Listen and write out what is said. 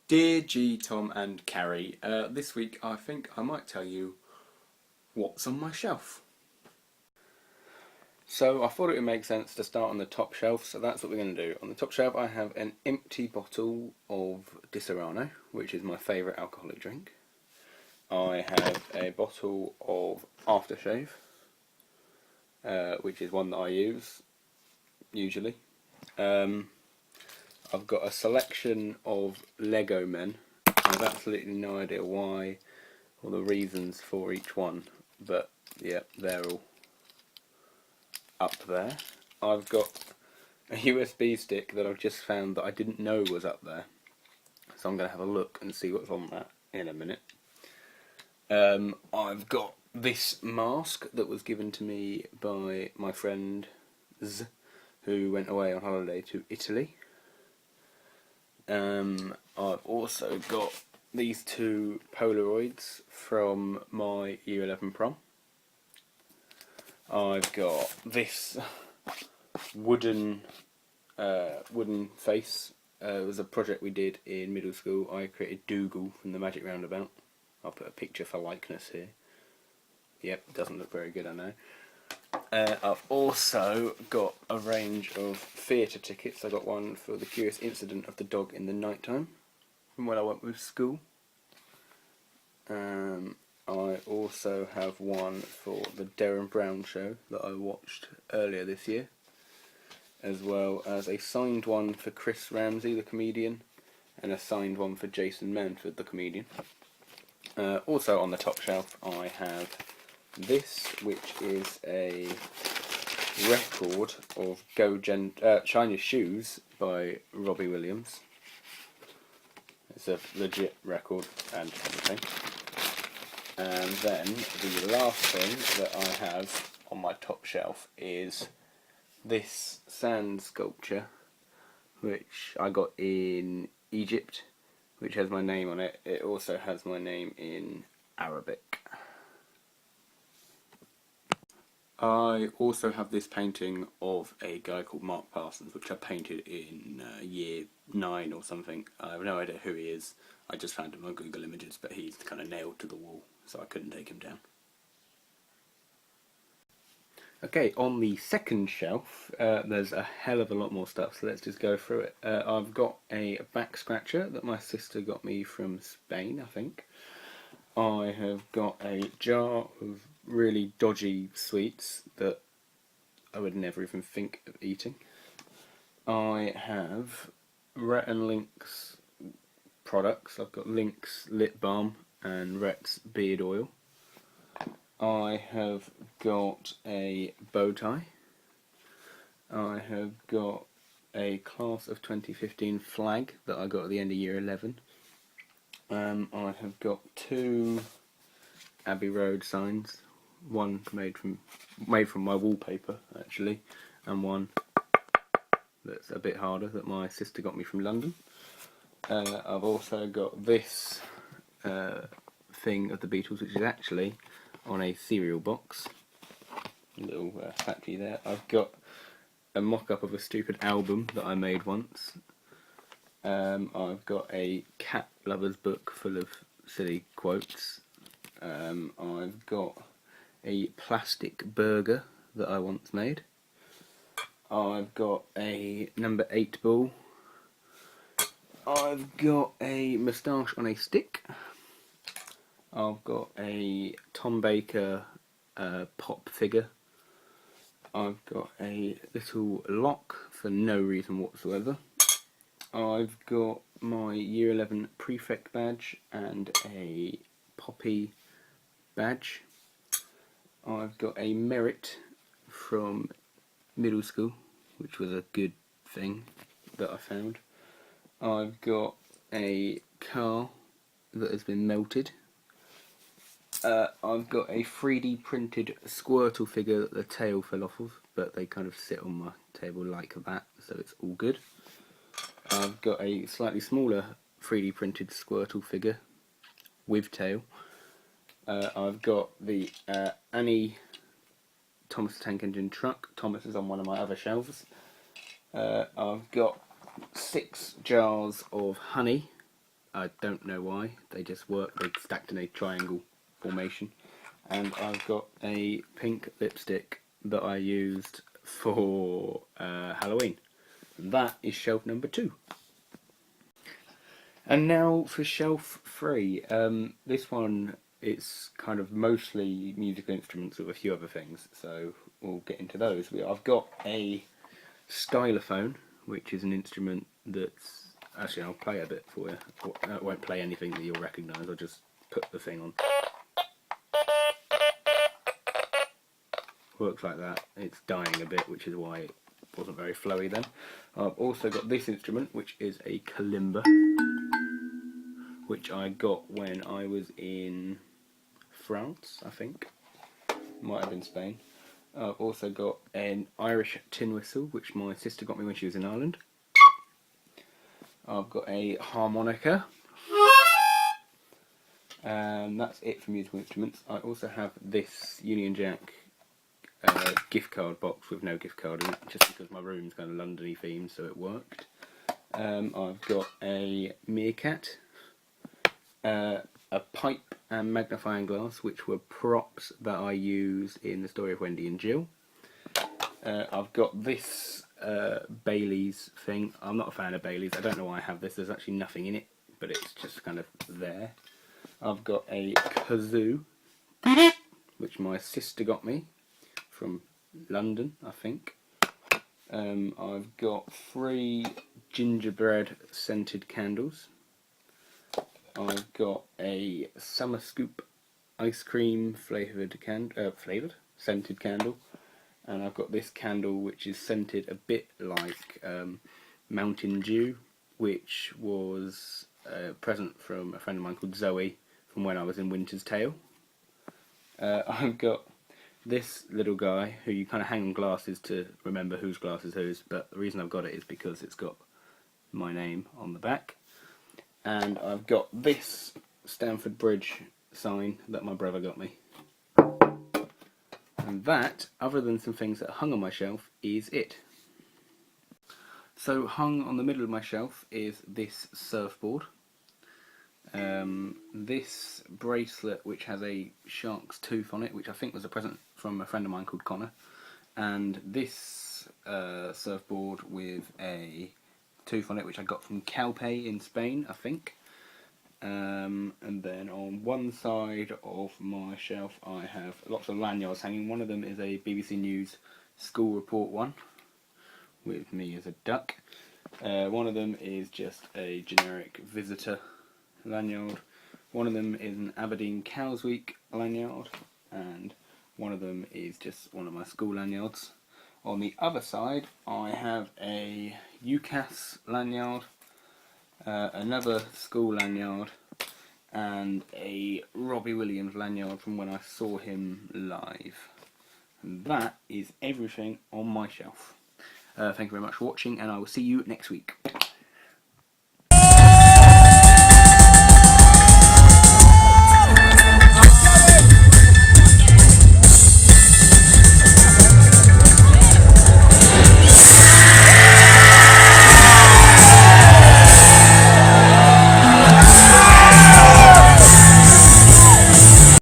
Dear G, Tom and Carrie, this week I think I might tell you what's on my shelf. So I thought it would make sense to start on the top shelf, so that's what we're going to do. On the top shelf I have an empty bottle of Disaronno, which is my favourite alcoholic drink. I have a bottle of aftershave, which is one that I use, usually. I've got a selection of Lego men. I have absolutely no idea why or the reasons for each one, but yeah, they're all up there. I've got a USB stick that I've just found that I didn't know was up there, so I'm going to have a look and see what's on that in a minute. I've got this mask that was given to me by my friend Z, who went away on holiday to Italy. I've also got these two Polaroids from my Year 11 prom. I've got this wooden face. It was a project we did in middle school. I created Dougal from the Magic Roundabout. I'll put a picture for likeness here. Yep, doesn't look very good, I know. I've also got a range of theatre tickets. I got one for The Curious Incident of the Dog in the Nighttime from when I went with school. I also have one for the Derren Brown show that I watched earlier this year, as well as a signed one for Chris Ramsey, the comedian, and a signed one for Jason Manford, the comedian. Also on the top shelf I have this, which is a record of China's Shoes by Robbie Williams. It's a legit record and everything. And then the last thing that I have on my top shelf is this sand sculpture, which I got in Egypt, which has my name on it. It also has my name in Arabic. I also have this painting of a guy called Mark Parsons, which I painted in year 9 or something. I have no idea who he is. I just found him on Google Images, but he's kind of nailed to the wall, so I couldn't take him down. Okay, on the second shelf, there's a hell of a lot more stuff, so let's just go through it. I've got a back scratcher that my sister got me from Spain, I think. I have got a jar of really dodgy sweets that I would never even think of eating. I have Rhett and Link's products. I've got Link's lip balm and Rhett's beard oil. I have got a bow tie. I have got a class of 2015 flag that I got at the end of year 11. I have got 2 Abbey Road signs, one made from my wallpaper actually, and one that's a bit harder that my sister got me from London. I've also got this thing of the Beatles, which is actually on a cereal box. A little factory there. I've got a mock-up of a stupid album that I made once. I've got a cat lover's book full of silly quotes. I've got a plastic burger that I once made. I've got a number 8 ball. I've got a moustache on a stick. I've got a Tom Baker pop figure. I've got a little lock for no reason whatsoever. I've got my Year 11 prefect badge and a Poppy badge. I've got a merit from middle school, which was a good thing that I found. I've got a car that has been melted. I've got a 3D printed Squirtle figure that the tail fell off of, but they kind of sit on my table like that, so it's all good. I've got a slightly smaller 3D printed Squirtle figure with tail. I've got the Annie Thomas Tank Engine truck. Thomas is on one of my other shelves. I've got 6 jars of honey I don't know why. They just work. They're stacked in a triangle formation. And I've got a pink lipstick that I used for Halloween. And that is shelf number 2. And now for shelf 3. This one, it's kind of mostly musical instruments with a few other things, so we'll get into those. I've got a stylophone, which is an instrument that's... Actually, I'll play a bit for you. I won't play anything that you'll recognise, I'll just put the thing on. Works like that. It's dying a bit, which is why it wasn't very flowy then. I've also got this instrument, which is a kalimba, which I got when I was in France, I think. Might have been Spain. I've also got an Irish tin whistle, which my sister got me when she was in Ireland. I've got a harmonica. And that's it for musical instruments. I also have this Union Jack gift card box with no gift card in it, just because my room's kind of London-y themed, so it worked. I've got a meerkat, a pipe and magnifying glass, which were props that I used in the story of Wendy and Jill. I've got this Bailey's thing. I'm not a fan of Bailey's. I don't know why I have this. There's actually nothing in it, but it's just kind of there. I've got a kazoo, which my sister got me from London, I think. I've got 3 gingerbread scented candles. I've got a summer scoop ice cream flavoured scented candle, and I've got this candle which is scented a bit like Mountain Dew, which was a present from a friend of mine called Zoe from when I was in Winter's Tale. I've got this little guy who you kind of hang on glasses to remember whose glass is whose, but the reason I've got it is because it's got my name on the back. And I've got this Stamford Bridge sign that my brother got me. And that, other than some things that are hung on my shelf, is it. So hung on the middle of my shelf is this surfboard. This bracelet which has a shark's tooth on it, which I think was a present from a friend of mine called Connor. And this surfboard with a tooth on it, which I got from Calpe in Spain, I think. And then on one side of my shelf I have lots of lanyards hanging. One of them is a BBC News school report one, with me as a duck. One of them is just a generic visitor lanyard. One of them is an Aberdeen Cows Week lanyard, and one of them is just one of my school lanyards. On the other side I have a UCAS lanyard, another school lanyard, and a Robbie Williams lanyard from when I saw him live. And that is everything on my shelf. Thank you very much for watching, and I will see you next week.